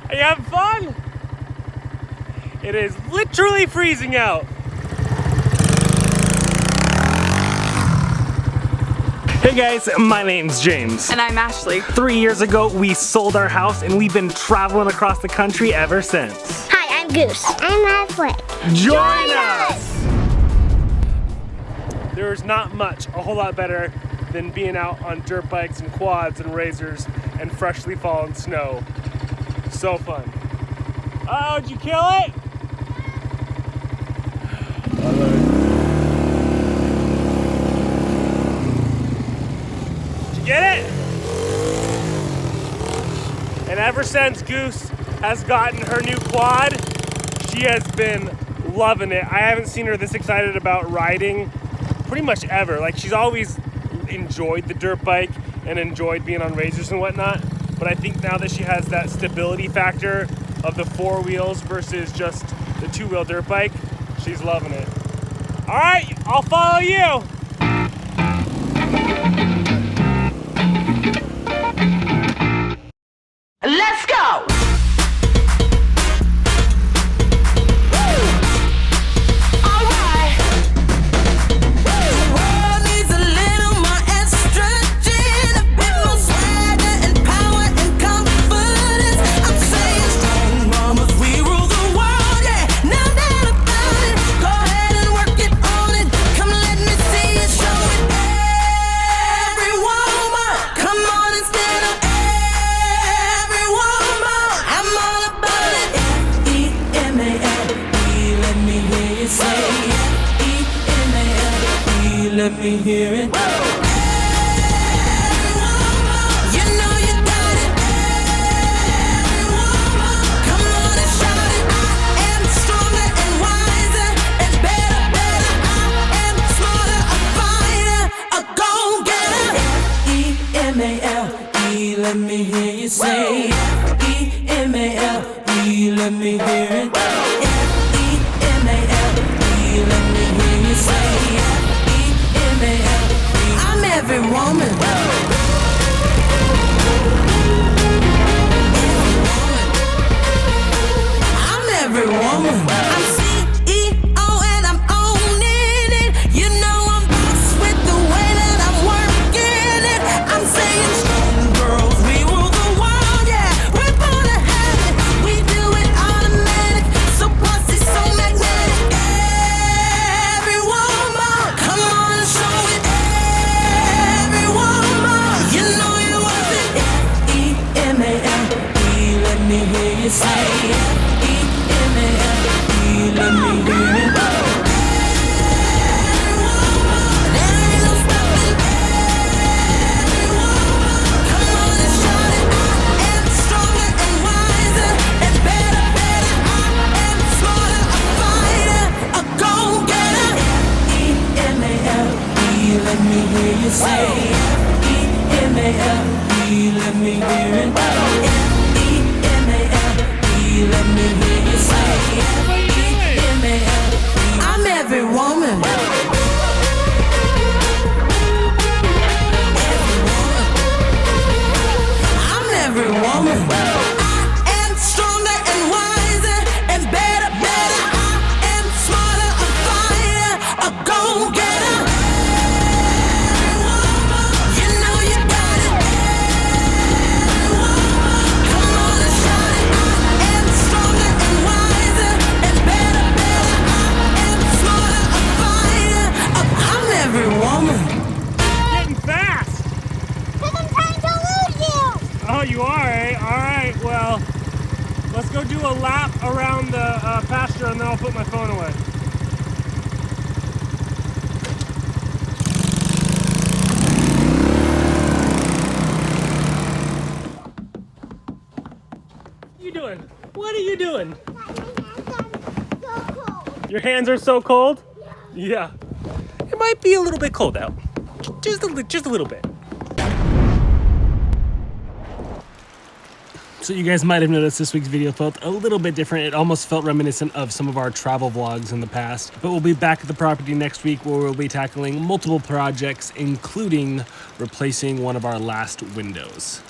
Are you having fun? It is literally freezing out. Hey guys, my name's James. And I'm Ashley. 3 years ago, we sold our house and we've been traveling across the country ever since. Hi, I'm Goose. I'm Ashley. Join us! There's not much a whole lot better than being out on dirt bikes and quads and razors and freshly fallen snow. So fun. Oh, did you kill it? Did you get it? And ever since Goose has gotten her new quad, she has been loving it. I haven't seen her this excited about riding pretty much ever. Like, she's always enjoyed the dirt bike and enjoyed being on razors and whatnot. But I think now that she has that stability factor of the 4 wheels versus just the 2-wheel dirt bike, she's loving it. All right, I'll follow you. Let's go! Let me hear it. Let me hear you say F-E-M-A-L-E. Let me hear it. F-E-M-A-L-E. Let me hear you say F-E-M-A-L-E. I'm every woman. I'm every woman. I'm CEO and I'm owning it. You know I'm boss with the way that I'm working it. I'm saying strong girls, we rule the world, yeah. We're born to have it. We do it automatic. So bossy, so magnetic. Every woman, come on and show it. Every woman, you know you're worth it. F-E-M-A-L-E. Let me hear you say F-E-M-A-L-E. Let me hear it. Let me hear you say F-E-M-A-L-E. Let me hear it. F-E-M-A-L-E. Let me hear you say F-E-M-A-L-E. I'm every woman. I'm every woman. I am stronger and wiser and better. I am smarter, a fighter, a go-getter. Oh, you are, eh? All right, well, let's go do a lap around the pasture and then I'll put my phone away. What are you doing? What are you doing? Your hands are so cold? Yeah. It might be a little bit cold out. Just a little bit. So you guys might have noticed this week's video felt a little bit different. It almost felt reminiscent of some of our travel vlogs in the past. But we'll be back at the property next week where we'll be tackling multiple projects, including replacing one of our last windows.